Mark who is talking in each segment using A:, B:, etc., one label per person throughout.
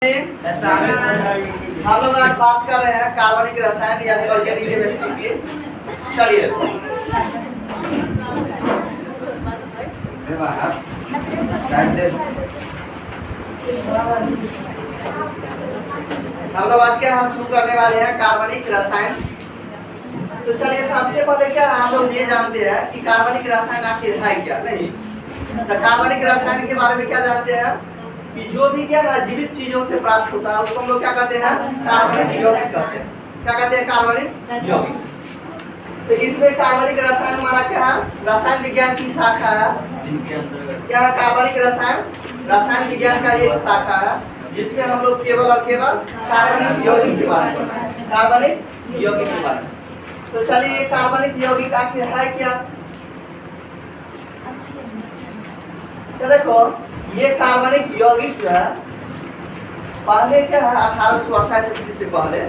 A: हम लोग आज बात कर रहे हैं कार्बनिक रसायन यानी ऑर्गेनिक केमिस्ट्री की। चलिए हम लोग आज क्या शुरू करने वाले हैं कार्बनिक रसायन। तो चलिए सबसे पहले क्या हम लोग ये जानते हैं कि कार्बनिक रसायन आखिर है क्या नहीं। तो कार्बनिक रसायन के बारे में क्या जानते हैं कि जो भी क्या है जीवित चीजों से प्राप्त होता है उसको हम लोग क्या कहते हैं कार्बनिक यौगिक कहते हैं। क्या कहते हैं कार्बनिक यौगिक। तो इसमें कार्बनिक रसायन हमारा क्या है रसायन विज्ञान की शाखा है। क्या है कार्बनिक रसायन रसायन विज्ञान का एक शाखा है जिसमें हम लोग केवल और केवल कार्बनिक यौगिक के बारे में कार्बनिक यौगिक के बारे में। तो चलिए कार्बनिक यौगिक आखिर है क्या। तो देखो ये कार्बनिक यौगिक जो है पहले क्या है 1828 ईस्वी से पहले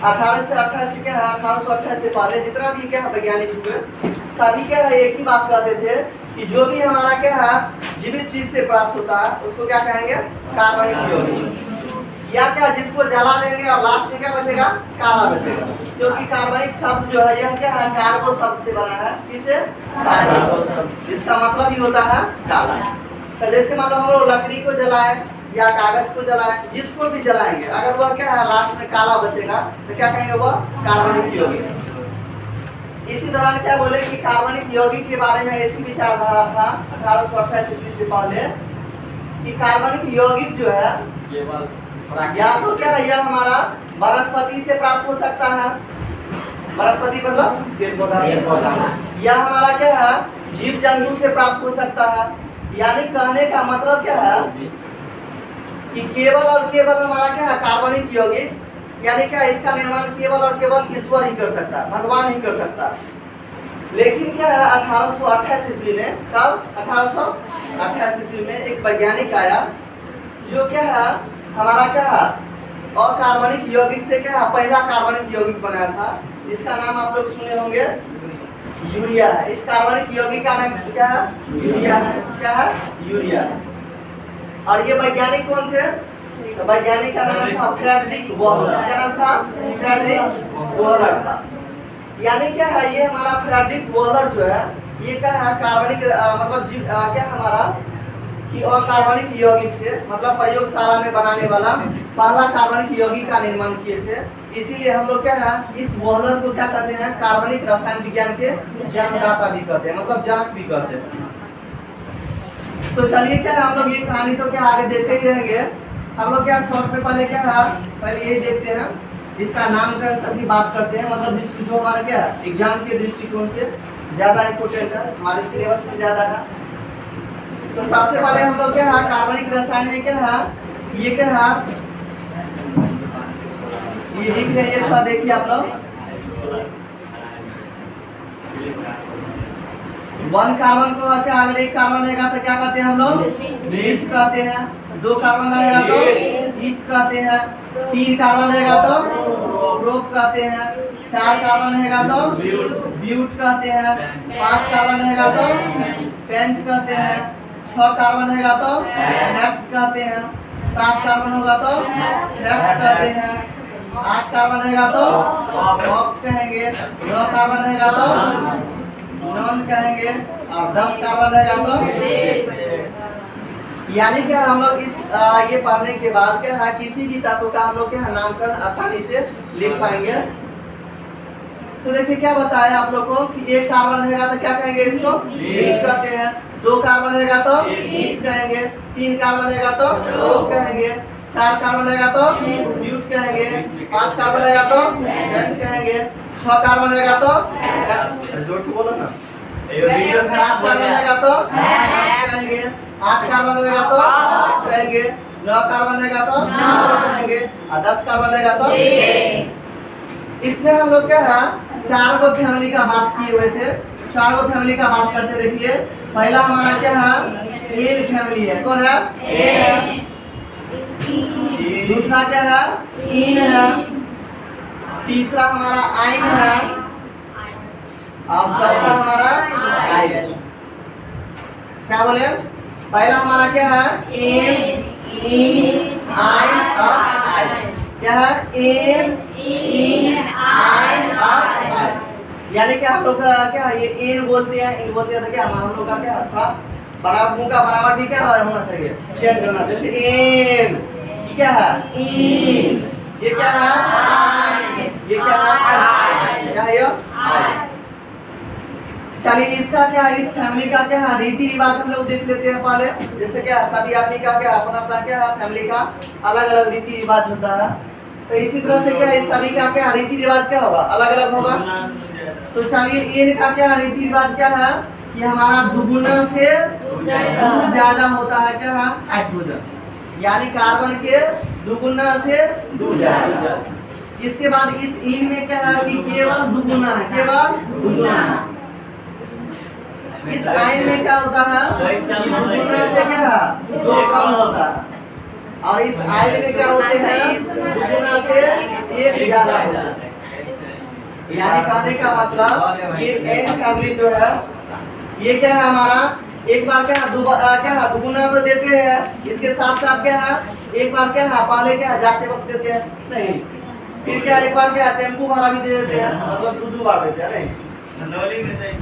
A: 1828 क्या है 1828 से पहले जितना भी क्या है वैज्ञानिक हुए सभी क्या है एक ही बात कहते थे कि जो भी हमारा क्या है जीवित चीज से प्राप्त होता है उसको क्या कहेंगे कार्बनिक यौगिक। या क्या जिसको जला देंगे और लास्ट में क्या बचेगा काला बचेगा क्योंकि कार्बनिक शब्द जो है यह क्या है कार्बो शब्द से बना है। किससे कार्बो इसका मतलब ही होता है काला। तो जैसे मान लो हम लोग लकड़ी को जलाए या कागज को जलाए जिसको भी जलाएंगे अगर वह क्या है लास्ट में काला बचेगा तो क्या कहेंगे वह कार्बनिक यौगिक। इसी दौरान क्या बोले कि कार्बनिक यौगिक के बारे में ऐसी विचारधारा था 1828 ईस्वी से पहले कि कार्बनिक यौगिक जो है या तो क्या है यह हमारा वनस्पति से प्राप्त हो सकता है। वनस्पति मतलब पेड़ पौधा से। या हमारा क्या है जीव जंतु से प्राप्त हो सकता है। यानी कहने का मतलब क्या है कि केवल और केवल हमारा क्या है कार्बनिक यौगिक यानी क्या इसका निर्माण केवल और केवल ईश्वर ही कर सकता है भगवान ही कर सकता है। लेकिन क्या है 1828 ईस्वी में कब 1828 ईस्वी में एक वैज्ञानिक आया जो क्या है हमारा क्या है और कार्बनिक यौगिक से क्या है पहला कार्बनिक यौगिक बनाया था जिसका नाम आप लोग सुने होंगे यूरिया है। इस कार्बनिक यौगिक का नाम क्या है यूरिया है। क्या है यूरिया है। और ये वैज्ञानिक कौन थे तो वैज्ञानिक का नाम था फ्रेडरिक वोहलर। क्या नाम था फ्रेडरिक वोहलर था। यानी क्या है ये हमारा फ्रेडरिक वोहलर जो है ये क्या है कार्बनिक मतलब क्या हमारा कि अकार्बनिक यौगिक से मतलब प्रयोगशाला में बनाने वाला पहला कार्बनिक यौगिक का निर्माण किए थे। इसीलिए हम लोग क्या है इस वोहलर को क्या कहते हैं कार्बनिक रसायन विज्ञान के जन्मदाता भी कहते हैं मतलब जनक भी कहते हैं। तो चलिए क्या है हम लोग ये कहानी तो क्या आगे देखते ही रहेंगे। हम लोग क्या शॉर्ट में पहले क्या है पहले ये देखते हैं इसका नामकरण सभी बात करते हैं मतलब जो हमारा क्या है एग्जाम के दृष्टिकोण से ज्यादा इम्पोर्टेंट है हमारे सिलेबस में ज्यादा है। तो सबसे पहले हम लोग क्या है कार्बनिक रसायन में क्या है ये क्या है ये लिख रहे हैं थोड़ा देखिए आप लोग। वन कार्बन को क्या अगर एक कार्बन रहेगा तो क्या कहते हैं हम लोग ईथ कहते हैं। दो कार्बन रहेगा तो ईथ कहते हैं। तीन कार्बन रहेगा तो प्रोप कहते हैं। चार कार्बन रहेगा तो ब्यूट कहते हैं। पांच कार्बन रहेगा तो पेंट कहते हैं। 6 कार्बन रहेगा तो हेक्स कहते हैं। 7 कार्बन होगा तो हेक्स कहते हैं। 8 कार्बन रहेगा तो ऑक्ट कहेंगे। 9 कार्बन रहेगा तो नॉन कहेंगे और 10 कार्बन रहेगा तो यानी क्या हम लोग इस ये पढ़ने के बाद क्या है किसी भी तत्व का हम लोग क्या नामकरण आसानी से लिख पाएंगे। तो देखिए क्या बताया आप लोग को कि एक कार्बन रहेगा तो क्या कहेंगे इसको ईथ कहते हैं। 2 कार्बन रहेगा तो ईथ कहेंगे। 3 कार्बन रहेगा तो प्रोप कहेंगे। 4 कार्बन रहेगा तो ब्यूट कहेंगे। 5 कार्बन रहेगा तो पेंट कहेंगे। 6 कार्बन रहेगा तो जोर से बोलो ना। 7 कार्बन रहेगा तो कहेंगे। 8 कार्बन रहेगा तो कहेंगे। 9 कार्बन रहेगा तो कहेंगे और 10 कार्बन रहेगा तो। इसमें हम लोग क्या है 4 गो फैमिली का बात किए हुए थे। 4 गो फैमिली का बात करते देखिए। पहला हमारा क्या है एन फैमिली है। कौन है एन है। दूसरा क्या है इन है। तीसरा हमारा आइन है और चौथा हमारा आइन। क्या बोले पहला हमारा क्या है एन इन आइन और आई। क्या है? इन, आइन और आई। यानी कि हम लोग क्या ये इन बोलते हैं, इन बोलते हैं तो क्या हम लोग का क्या था बनावट, मुंह का बनावट भी क्या होना चाहिए, चेंज होना। जैसे इन, क्या है? इन, ये क्या है? आइन, ये क्या है? आई। क्या है ये? आई। चलिए इसका क्या है, इस फैमिली का क्या है रीति रिवाज हम लोग देख लेते हैं पहले। जैसे क्या सभी आदमी का क्या अपना अपना क्या है फैमिली का अलग अलग रीति रिवाज होता है, तो इसी तरह से क्या इस सभी का क्या रीति रिवाज क्या होगा, अलग अलग होगा। तो चलिए इनका क्या रीति रिवाज क्या है कि हमारा दुगुना से ज्यादा होता है क्या है हाइड्रोजन, यानी कार्बन के दुगुना से दो ज्यादा। इसके बाद इस इन में क्या है कि केवल दुगुना है, केवल दुगुना है। इस आइन में क्या होता है कि दुगुना से क्या है दो कम होता है, और इस आइन में क्या होते हैं दुगुना से एक ज्यादा होता है। यानी कहने का मतलब ये एन फैमिली जो है ये क्या है हमारा एक बार क्या है दुगुना तो देते हैं, इसके साथ साथ क्या है एक बार क्या है पहले क्या है जाते वक्त देते हैं नहीं, फिर क्या एक बार क्या है टेम्पू भाड़ा भी दे देते हैं, मतलब दो बार देते हैं नहीं।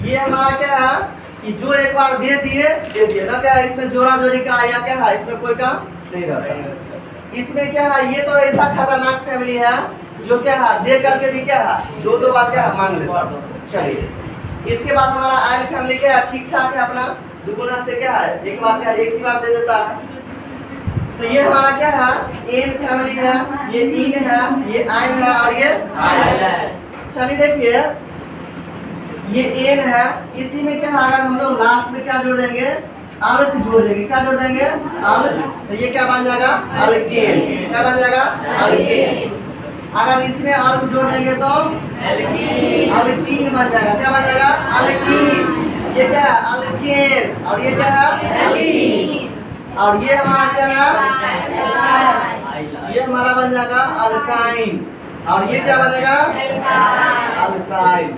A: ये हमारा क्या है कि जो एक बार दे दिए ना क्या है इसमें जोड़ा जोड़ी का या क्या है इसमें कोई काम नहीं रहता। इसमें क्या है ये तो ऐसा खतरनाक फैमिली है जो क्या है दे करके भी क्या है दो बार क्या है मांग लेता। चलिए इसके बाद हमारा आयल फैमिली क्या है ठीक ठाक है, अपना दुगुना से क्या है एक बार क्या एक ही बार दे देता है। तो ये हमारा क्या है एन फैमिली है, ये इन है, ये आइन है और ये आइन है। चलिए देखिए ये एन है, इसी में क्या है अगर हम लोग लास्ट में क्या जोड़ देंगे अल्क जोड़ देंगे, क्या जोड़ देंगे अल्क, तो ये क्या बन जाएगा अल्केन, क्या बन जाएगा अल्केन। अगर इसमें अल्क जोड़ देंगे तो अल्कीन बन जाएगा, क्या बन जाएगा अल्कीन। ये क्या है अल्केन और ये क्या है अल्कीन, और ये हमारा क्या है ये हमारा बन जाएगा अल्काइन, और ये क्या बनेगा अल्काइन।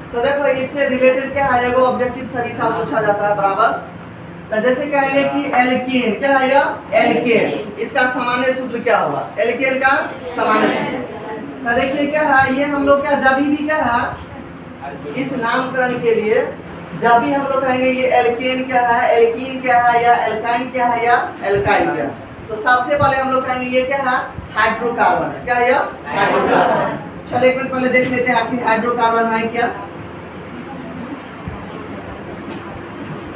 A: तो देखो इससे रिलेटेड क्या है एगो ऑब्जेक्टिव सभी साल पूछा जाता है बराबर। तो जैसे कहेंगे कि एल्केन, क्या है ये एल्केन, इसका सामान्य सूत्र क्या होगा, एल्केन का सामान्य सूत्र। तो देखिए क्या है ये हम लोग क्या जब भी क्या है इस नामकरण के लिए जब भी हम लोग कहेंगे ये एल्केन क्या है, एल्कीन क्या है, या एल्काइन क्या है, या एल्काइन क्या है, तो सबसे पहले हम लोग कहेंगे ये क्या है हाइड्रोकार्बन है, क्या है ये हाइड्रोकार्बन। चलिए एक मिनट पहले देख लेते हैं आखिर हाइड्रोकार्बन है क्या।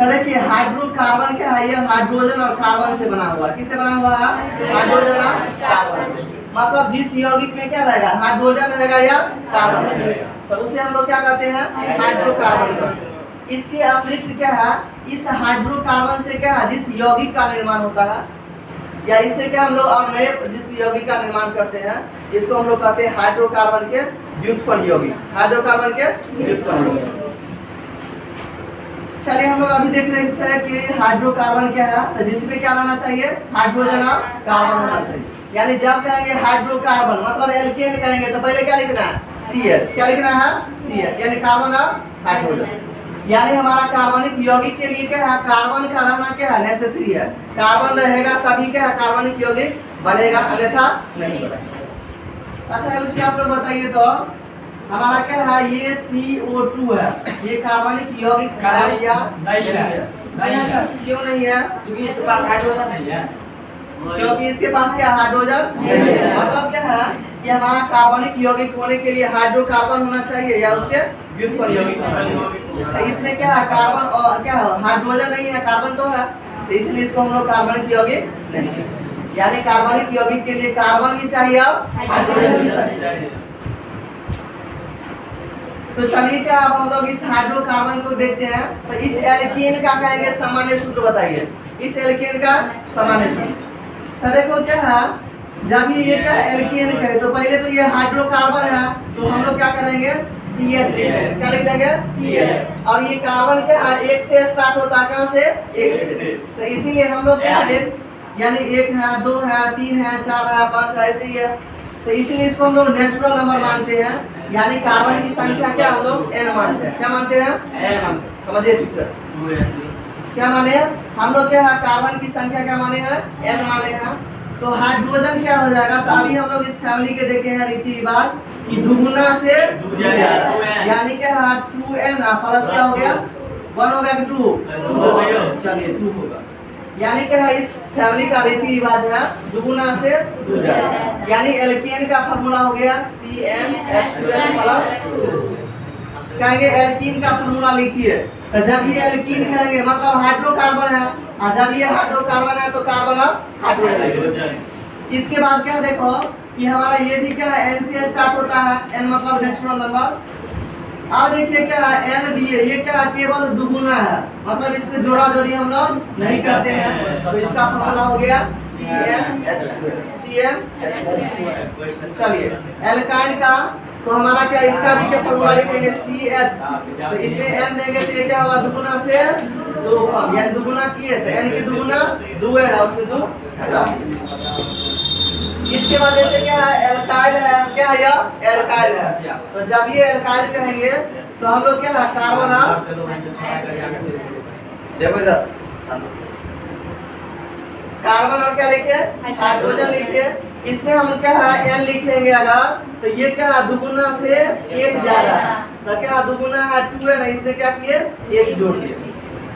A: देखिए हाइड्रोकार्बन क्या है, ये हाइड्रोजन और कार्बन से बना हुआ है, किससे बना हुआ है हाइड्रोजन और कार्बन से। मतलब जिस यौगिक में क्या रहेगा हाइड्रोजन रहेगा या कार्बन रहेगा, तो उसे हम लोग क्या कहते हैं हाइड्रोकार्बन कहते हैं। इसके अतिरिक्त क्या है इस हाइड्रोकार्बन से क्या है जिस यौगिक का निर्माण होता है, या इससे क्या हम लोग और नए जिस यौगिक का निर्माण करते हैं इसको हम लोग कहते हैं हाइड्रोकार्बन के व्युत्पन्न यौगिक, हाइड्रोकार्बन के व्युत्पन्न यौगिक। चलिए हम लोग अभी देख रहे हैं कि हाइड्रोकार्बन क्या है, तो जिसमें क्या रहना चाहिए हाइड्रोजन और कार्बन होना चाहिए। यानी जब कहेंगे हाइड्रोकार्बन मतलब एल्केन कहेंगे तो पहले क्या लिखना है CH, क्या लिखना है CH, यानी कार्बन और हाइड्रोजन। यानी हमारा कार्बनिक यौगिक के लिए क्या है कार्बन का रहना क्या है नेसेसरी है, कार्बन रहेगा तभी क्या है कार्बनिक यौगिक बनेगा, अन्यथा नहीं बनेगा। अच्छा उसके आप लोग बताइए तो हमारा क्या है ये CO2 है, ये कार्बनिक यौगिक है या नहीं है? क्यों नहीं है?
B: क्योंकि इसके पास हाइड्रोजन नहीं है,
A: क्योंकि इसके पास क्या हाइड्रोजन नहीं है। मतलब क्या है कि हमारा कार्बनिक यौगिक होने के लिए हाइड्रोकार्बन होना चाहिए या उसके व्युत्पन्न यौगिक होना चाहिए। इसमें क्या है कार्बन और क्या है हाइड्रोजन नहीं है, कार्बन तो है, तो इसलिए इसको हम लोग कार्बनिक यौगिक नहीं, यानी कार्बनिक यौगिक के लिए कार्बन भी चाहिए और हाइड्रोजन भी चाहिए। तो चलिए क्या अब हम लोग इस हाइड्रोकार्बन को देखते हैं। तो इस एल्केन का कहेंगे सामान्य सूत्र बताइए, इस एल्केन का सामान्य सूत्र। तो देखो क्या है जब ये क्या एल्केन कहे तो पहले तो ये हाइड्रोकार्बन है तो हम लोग क्या करेंगे CH लिखेंगे, क्या लिख देंगे CH। और ये कार्बन क्या है एक से स्टार्ट होता है, कहां से एक से, तो इसीलिए हम लोग क्या है यानी 1 है 2 है 3 है 4 है 5 है ऐसे ही है, तो इसीलिए इसको हम लोग नेचुरल नंबर मानते हैं। यानी कार्बन की संख्या क्या हम लोग n मानते हैं, क्या मानते हैं n मानते हैं, समझिए ठीक से। क्या माने हैं हम लोग क्या है कार्बन की संख्या क्या माने हैं n माने हैं। तो हाइड्रोजन क्या हो जाएगा, तो अभी हम लोग इस फैमिली के देखे हैं रीति रिवाज कि दुगुना से यानी क्या है 2n प्लस क्या हो गया 1 हो गया कि 2, चलिए 2 होगा। यानी क्या है इस फैमिली का रीति रिवाज है दुगुना से दूजा, यानी एल्केन का फार्मूला हो गया CnH2n + 2। कहेंगे एल्कीन का फार्मूला लिखिए, तो जब ये एल्कीन करेंगे मतलब हाइड्रोकार्बन है, और जब ये हाइड्रोकार्बन है तो कार्बन और हाइड्रोजन। इसके बाद क्या देखो कि हमारा ये भी क्या है n से स्टार्ट होता है, n मतलब नेचुरल नंबर। अब देखिए क्या है n दिए, ये क्या है केवल दुगुना है, मतलब इसके जोड़ा जोड़ी हम लोग नहीं करते हैं, तो इसका फार्मूला हो गया CnH2। चलिए एल्काइन का तो हमारा क्या इसका भी क्या फार्मूला लिखेंगे CH, तो इसे n देंगे तो ये क्या होगा दुगुना से 2 कम, यानी दुगुना किए तो n की दुगुना 2 है, उसमें 2 हटा। इसके बाद जैसे क्या है एल्काइल है, क्या है यह एल्काइल है, तो जब ये एल्काइल कहेंगे तो हम लोग क्या है कार्बन और देखो इधर कार्बन और क्या लिखे हाइड्रोजन लिखे, इसमें हम क्या है n लिखेंगे अगर, तो ये क्या है दुगुना से 1 ज्यादा, तो क्या है दुगुना है 2 है ना, इसमें क्या किए 1 जोड़ दिए,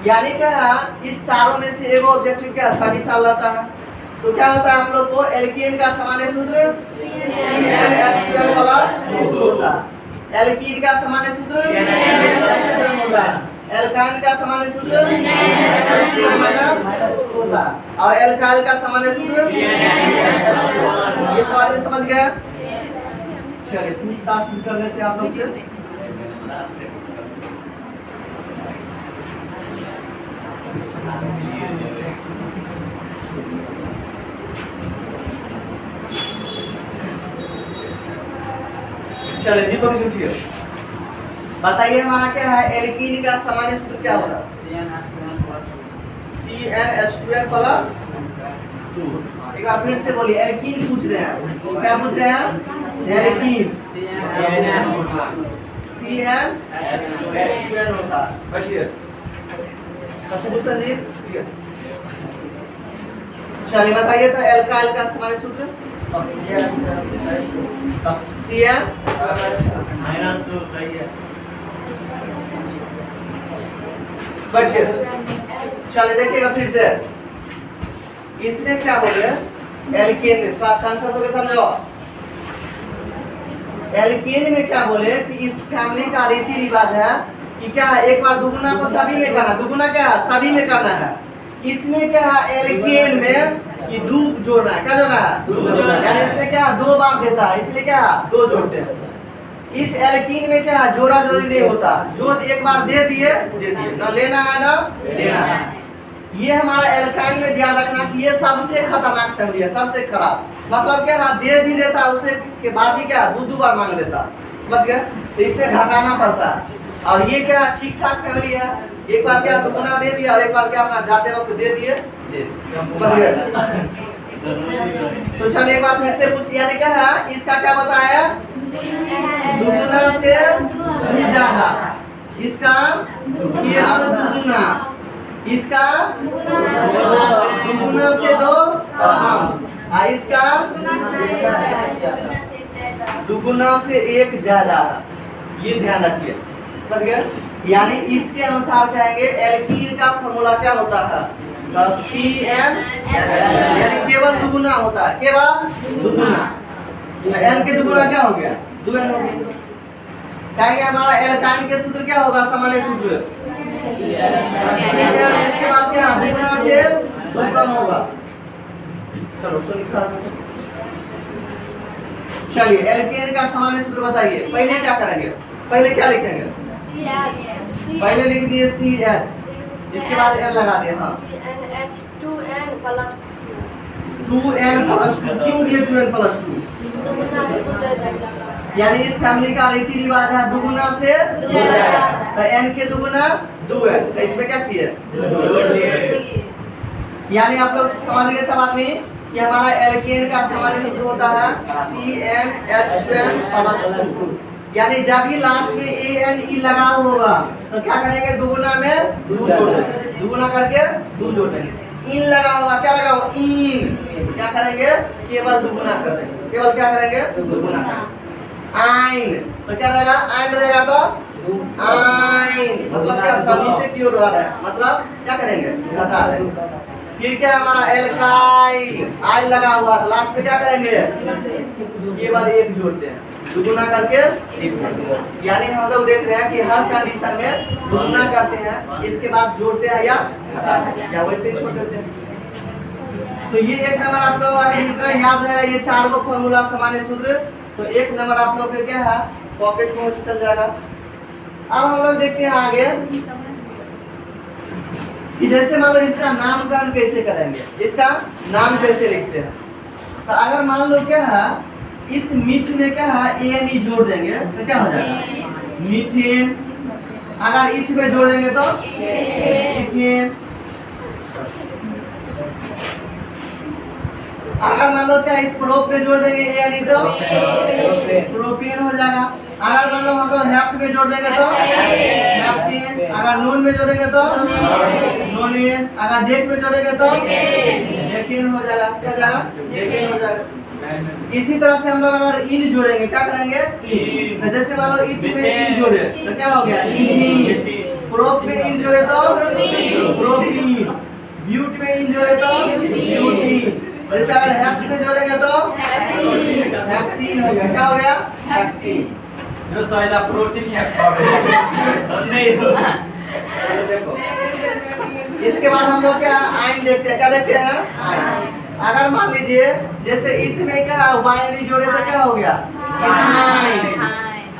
A: यानी क्या है इस सारों में से एगो ऑब्जेक्टिव क्या सभी साल रहता है। तो क्या होता है हम लोग को एल्कीन का सामान्य सूत्र CnH2n + 2 होता है, एल्कीन का सामान्य सूत्र CnH2n होता है, एल्काइन का सामान्य सूत्र CnH2n- होता है, और एल्काइल का सामान्य सूत्र CnH2। इस बात में समझ गए। चलिए पूछताछ कर लेते हैं आप लोग से। चलिए दीपक जी उठिए, बताइए हमारा क्या है एल्कीन का सामान्य सूत्र क्या होगा CnH2n + 2। एक बार फिर से बोलिए, एल्कीन पूछ रहे हैं, क्या पूछ रहे हैं एल्कीन CnH2n होता है। बचिए जी, चलिए बताइए तो एल्काइल का सामान्य सूत्र Cn
B: -2 सही है।
A: बचिए, चलिए देखिएगा फिर से, इसमें क्या हो गया एल्केन में कॉन्सेप्ट हो गया, समझो एल्केन में क्या बोले कि इस फैमिली का रीति रिवाज है कि क्या है एक बार दुगुना तो सभी में करना, दुगुना क्या है सभी में करना है, इसमें क्या है एल्केन में कि 2 जोड़ना है, क्या जोड़ना है यानी इसमें क्या 2 बार देता है, इसलिए क्या 2 जोड़ते हैं। इस एल्कीन में क्या है जोड़ा जोड़ी नहीं होता, जो एक बार दे दिए ना लेना है ना लेना है। ये हमारा एल्काइन में ध्यान रखना कि ये सबसे खतरनाक फैमिली है, सबसे खराब, मतलब क्या है दे भी देता है उससे के बाद भी क्या 2 बार मांग लेता, बस गया, तो इसमें घटाना पड़ता है। और ये क्या ठीक ठाक फैमिली है, एक बार क्या दुगुना दे दिया और एक बार क्या अपना जाते वक्त दे दिए, बस गया। तो चलिए एक बार फिर से पूछ, यानी क्या है इसका क्या बताया दुगुना से 2 ज्यादा, इसका केवल दुगुना, इसका दुगुना से 2 कम, इसका दुगुना से 1 ज्यादा, ये ध्यान रखिए, समझ गए। यानी इसके अनुसार कहेंगे एल्कीन का फॉर्मूला क्या होता है Cn, यानी केवल दुगुना होता है, केवल दुगुना, n के दुगुना क्या हो गया 2n हो गया। कहेंगे हमारा एल्काइन के सूत्र क्या होगा सामान्य सूत्र इसके बाद क्या दुगुना से 2 कम होगा। चलो सो लिखा, चलिए एल्केन का सामान्य सूत्र बताइए, पहले क्या करेंगे, पहले क्या लिखेंगे पहले लिख दिए CH, इसके बाद n लगा दिए, हाँ
C: 2n +
A: 2n + 2, क्यों दिए 2n + 2,
C: दुगुना से 2 ज्यादा,
A: यानी इस फैमिली का रीति रिवाज है दुगुना से 2 ज्यादा, तो n के दुगुना 2 है, तो इसमें क्या किए यानी आप लोग समझ गए सब आदमी कि हमारा एल्केन का सामान्य सूत्र होता है CnH2n + 2। यानी जब भी लास्ट में ए एन ई लगा होगा तो क्या करेंगे, दुगुना में दू जोड़ देंगे, दुगुना करके दू जोड़ देंगे। इन लगा होगा, क्या लगा होगा, इन, क्या करेंगे, केवल दुगुना कर देंगे, केवल क्या करेंगे, दुगुना करेंगे। आइन, तो क्या रहेगा, आइन रहेगा तो आइन, मतलब क्या, नीचे की ओर आ रहा है, मतलब क्या करेंगे, घटा देंगे। फिर क्या हमारा एल्काइल, आइल लगा हुआ है, लास्ट में क्या करेंगे, केवल एक जोड़ते हैं, दुगुना करके एक जोड़ते हैं। यानी हम लोग देख रहे हैं कि हर कंडीशन में दुगुना करते हैं, इसके बाद जोड़ते हैं या घटाते हैं, या वैसे ही छोड़ देते हैं। तो ये एक नंबर आप लोग अगर इतना याद रहेगा, ये 4 गो फॉर्मूला सामान्य सूत्र, तो एक नंबर आप लोग के क्या है, पॉकेट में चल जाएगा। अब हम लोग देखते हैं आगे कि जैसे मान लो इसका नामकरण कैसे करेंगे, इसका नाम कैसे लिखते हैं। तो अगर मान लो क्या है, इस मीथ में क्या है, एन ई जोड़ देंगे तो क्या हो जाएगा, मीथेन। अगर इथ में जोड़ देंगे तो इथेन। अगर मान लो क्या इस प्रोप में जोड़ देंगे एन ई तो प्रोपेन हो जाएगा। अगर मान लो हम लोग हेप्ट में जोड़ देंगे तो हेप्टेन। अगर नून में जोड़ेंगे तो नोनेन। अगर डेक में जोड़ेंगे तो डेकेन हो जाएगा, क्या जाएगा, डेकेन हो जाएगा। इसी तरह से हम लोग अगर इन जोड़ेंगे क्या करेंगे, इन। तो जैसे मान लो इथ में इन जोड़े तो क्या हो गया, इथीन। प्रोप में इन जोड़े तो प्रोपीन। ब्यूट में इन जोड़े तो ब्यूटीन। जैसे अगर हेक्स में जोड़ेंगे तो हेक्सीन हो गया, क्या हो गया, हेक्सीन।
B: जो साइला प्रोटीन है नहीं हो।
A: देखो इसके बाद हम लोग क्या आइन देखते हैं, क्या देखते हैं, आइन। अगर मान लीजिए जैसे इथ में क्या वाइन जोड़े तो क्या हो गया, इथाइन।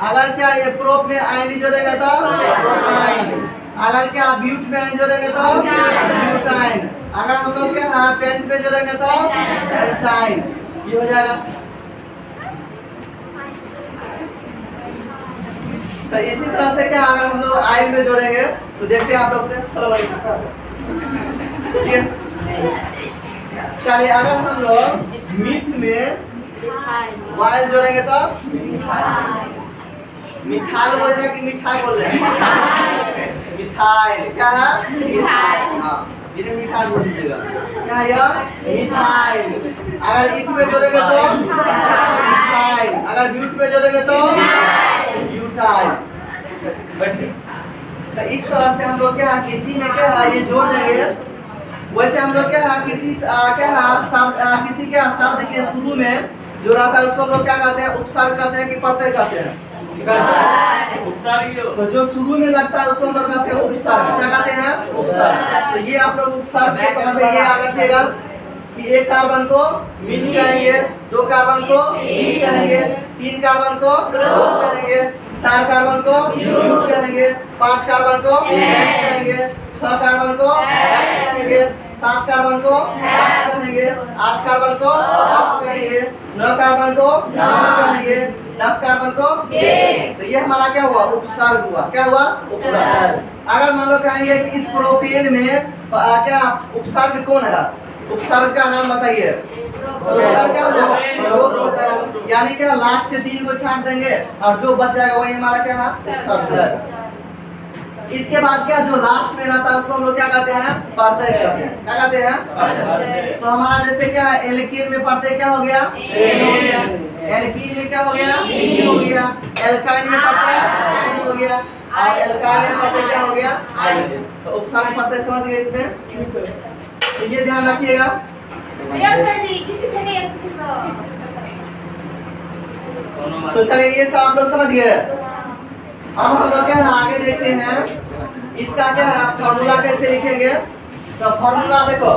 A: अगर क्या ये प्रोप में आइन जोड़ेगा तो प्रोपाइन। अगर क्या ब्यूट में आइन जोड़ेंगे तो ब्यूटाइन। अगर हम लोग क्या पेंट में जोड़ेंगे तो पेंटाइन, ये हो जाएगा। तो इसी तरह से क्या अगर हम लोग आइल में जोड़ेंगे तो देखते हैं आप लोग से, चलो भाई चलिए। अगर हम लोग मीठ में वाइल जोड़ेंगे तो मिठाई बोल रहे हैं कि मिठाई बोल रहे हैं, मिठाई क्या है, मिठाई। हाँ इन्हें मिठाई बोल दीजिएगा, क्या है यह, मिठाई। अगर इथ में जोड़ेंगे तो मिठाई। अगर ब्यूट में जोड़ेंगे तो तो इस तरह से हम लोग क्या किसी में क्या ये जोड़ देंगे। वैसे हम लोग क्या किसी किसी के शब्द के शुरू में जो रहता है उसको हम लोग क्या करते हैं, उपसर्ग करते हैं कि प्रत्यय करते हैं, तो जो शुरू में लगता है उसको हम लोग कहते हैं उपसर्ग, क्या कहते हैं, उपसर्ग। तो ये आप लोग उपसर्ग के तौर पे ये याद रखिएगा कि एक कार्बन को मीन कहेंगे, 2 कार्बन को इन कहेंगे, 3 कार्बन को प्रोप कहेंगे, 4 कार्बन को ब्यूट कहेंगे, 5 कार्बन को पेंट कहेंगे, 6 कार्बन को हेक्स कहेंगे, 7 कार्बन को हेप्ट कहेंगे, 8 कार्बन को हेप्ट कहेंगे, 9 कार्बन को नॉन कहेंगे, 10 कार्बन को तो ये हमारा क्या हुआ, उपसर्ग हुआ। क्या हुआ, उपसर्ग। अगर मान लो कहेंगे कि इस प्रोपेन में क्या उपसर्ग कौन है, उपसर्ग का नाम बताइए। उपसर्ग क्या हो जाएगा, प्रोप हो जाएगा। यानी क्या लास्ट से 3 को छाट देंगे और जो बच जाएगा वही हमारा क्या है, उपसर्ग हो जाएगा। इसके बाद क्या जो लास्ट में रहता है उसको हम लोग क्या कहते हैं, प्रत्यय कहते हैं। क्या कहते हैं, प्रत्यय। तो हमारा जैसे क्या है, एल्कीन में प्रत्यय क्या हो गया, एन हो गया। एल्कीन में क्या हो गया, इन हो गया। एल्काइन में प्रत्यय एन हो गया और एल्काइल में प्रत्यय क्या हो गया, आइन। तो उपसर्ग प्रत्यय समझ गए इसमें, तो ये ध्यान रखिएगा। तो चलिए ये सब आप लोग समझ गए। अब हम लोग क्या है आगे देखते हैं इसका क्या है फॉर्मूला कैसे लिखेंगे। तो फॉर्मूला देखो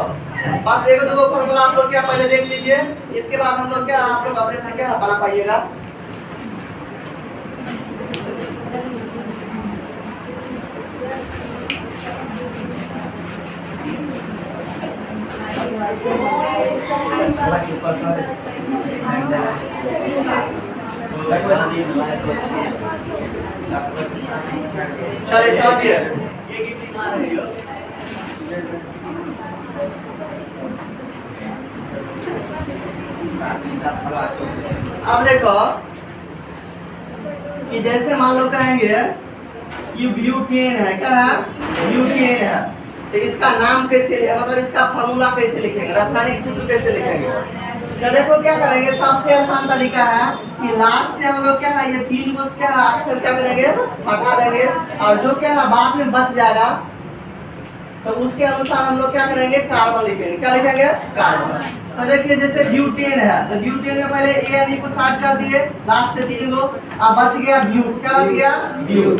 A: बस 1-2 फॉर्मूला आप लोग क्या पहले देख लीजिए, इसके बाद हम लोग क्या आप लोग अपने से क्या बना पाइएगा। चलिए समझिए,
B: ये कितनी मार रही हो?
A: अब देखो कि जैसे मान लो कहेंगे कि ब्यूटेन है, क्या है? ब्यूटेन है। तो इसका नाम कैसे, मतलब इसका फॉर्मूला कैसे लिखेंगे, रासायनिक सूत्र कैसे लिखेंगे? तो देखो क्या करेंगे, सबसे आसान तरीका है कि लास्ट से हम लोग क्या है, ये 3 को क्या है अक्षर क्या करेंगे, हटा देंगे, और जो क्या है बाद में बच जाएगा तो उसके अनुसार हम लोग क्या करेंगे, कार्बन लिखेंगे। क्या लिखेंगे? कार्बन। तो देखिए जैसे ब्यूटेन है, तो ब्यूटेन में पहले ए एन ई को साइड कर दिए, लास्ट से 3 को, अब बच गया ब्यूट। क्या बच गया? ब्यूट।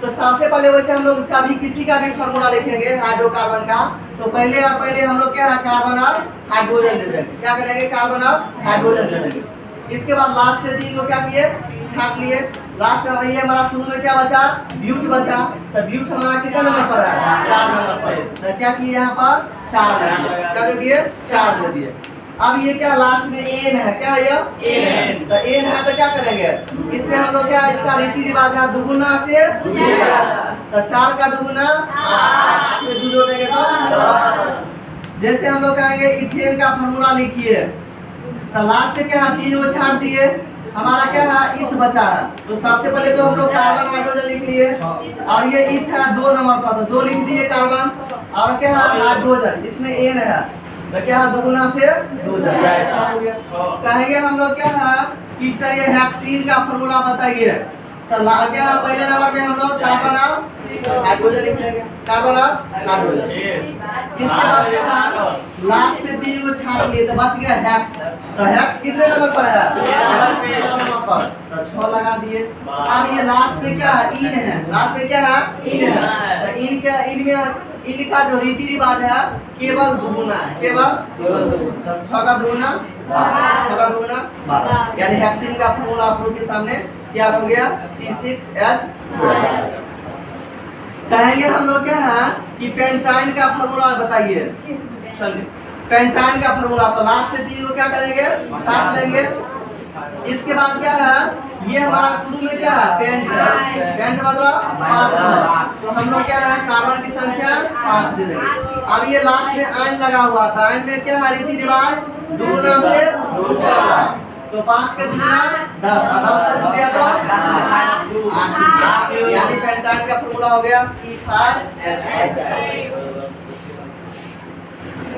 A: तो सबसे पहले वैसे हम लोग कभी किसी का भी फॉर्मूला लिखेंगे हाइड्रोकार्बन का, तो पहले हम लोग क्या है, कार्बन और हाइड्रोजन दे देंगे। क्या करेंगे? कार्बन और हाइड्रोजन दे देंगे। इसके बाद लास्ट से 3 को क्या किए, छाट लिए। लास्ट में ये हमारा शुरू में क्या बचा, ब्यूट बचा। तो ब्यूट हमारा कितना नंबर पर है, 4 नंबर पर। तो क्या किए यहाँ पर, 4 क्या दे दिए, 4 दे दिए। अब ये क्या लास्ट में एन है, क्या है ये एन। तो एन है तो क्या करेंगे, इसमें हम लोग क्या, इसका रीति रिवाज है दुगुना से गुणा। तो 4 का दुगुना 8 में 2 जोड़ेंगे तो 10। जैसे हम लोग कहेंगे इथेन का फॉर्मूला लिखिए, तो लास्ट से क्या है 3 को छाट दिए, हमारा क्या है इथ बचा है। तो सबसे पहले तो हम लोग कार्बन हाइड्रोजन लिख लिए, और ये इथ है 2 नंबर पर, तो 2 लिख दिए कार्बन, और क्या है हाइड्रोजन, इसमें एन है, बचा है दुगुना से 2 हो गया। कहेंगे हम लोग क्या है कि चलिए हेक्सीन का फॉर्मूला बताइए। तो क्या है पहले नंबर में हम लोग कार्बन और हाइड्रोजन लिख लेंगे, कार्बन और हाइड्रोजन। इसके बाद क्या है लास्ट से 3 को छाट लिए, तो बच गया हेक्स। तो हेक्स कितने नंबर पर है, 6 नंबर पर, तो 6 लगा दिए। अब ये लास्ट में क्या है, इन है, लास्ट में क्या है, इन है। तो इन क्या, इनका जो रीति रिवाज है केवल दुगुना है, केवल 6 का दुगुना 12, यानी हेक्सीन का फॉर्मूला आप लोग के सामने क्या हो गया, C6H12। कहेंगे हम लोग क्या है कि पेंटाइन का फॉर्मूला बताइए। चलिए पेंटाइन का फॉर्मूला, तो लास्ट से 3 को क्या करेंगे, छाट लेंगे। इसके बाद क्या है, ये हमारा शुरू में क्या है, पेंट है, पेंट मतलब 5 नंबर। तो हम लोग क्या है कार्बन की संख्या 5 दे देंगे। अब ये लास्ट में आयन लगा हुआ था, आयन में क्या है रीति रिवाज दुगुना से गुणा। तो 5 के दुगुना 10, 10 का दुगुना तो 8, यानी पेंटाइन का फॉर्मूला हो गया C5H12।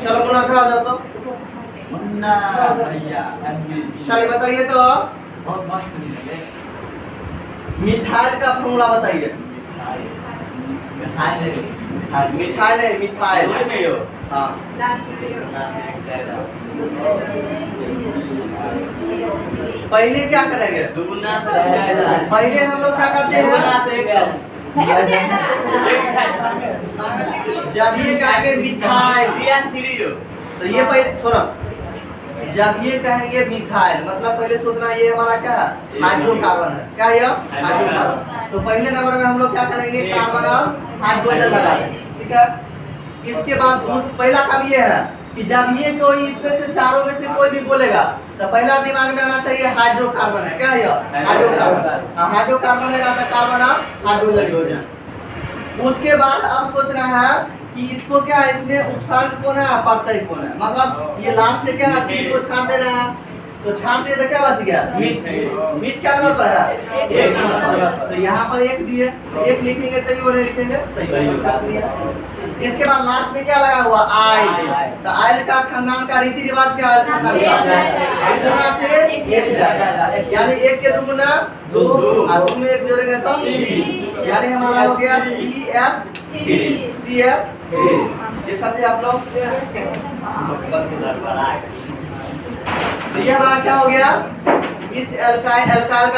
A: चलो मुन्ना खड़ा हो जाओ तो,
B: मुन्ना भैया
A: चलिए बताइए तो
B: बहुत मस्त निकले।
A: मिथाइल का फॉर्मूला बताइए। मिथाइल नहीं, मिथाइल। हाँ पहले क्या करेंगे, पहले हम लोग क्या करते हैं, जब ये कहेंगे मिथाइल, तो ये पहले सुनो, जब ये कहेंगे मिथाइल मतलब पहले सोचना ये हमारा क्या है, हाइड्रोकार्बन है। क्या है हाइड्रोकार्बन। तो पहले नंबर में हम लोग क्या करेंगे, कार्बन और हाइड्रोजन लगा देंगे, ठीक है। इसके बाद पहला काम ये है कि जब ये कोई इसमें से चारों में से कोई भी बोलेगा तो पहला दिमाग में आना चाहिए हाइड्रोकार्बन है। क्या है हाइड्रोकार्बन। हाइड्रोकार्बन है तो कार्बन और हाइड्रोजन। उसके बाद अब सोचना है कि इसको क्या है, इसमें उपसर्ग कौन है, प्रत्यय कौन है, मतलब ये लास्ट से क्या है 3 को छाट देना है। तो छाट दिए तो क्या बच गया, मिथ क्या नंबर पर है, 1 नंबर पर। तो यहाँ पर 1 दिए, 1 लिखेंगे तभी वो नहीं लिखेंगे। इसके बाद लास्ट में क्या लगा हुआ, आयल। तो आयल का खानदान का रीति रिवाज क्या है, दुगुना से 1 जाएगा, यानी 1 के दुगुना 2 और 2 में 1 जोड़ेंगे तो 3, यानी हमारा हो गया CH3। ये समझे आप लोग। तो ये हमारा क्या हो गया, इस एल्काइल का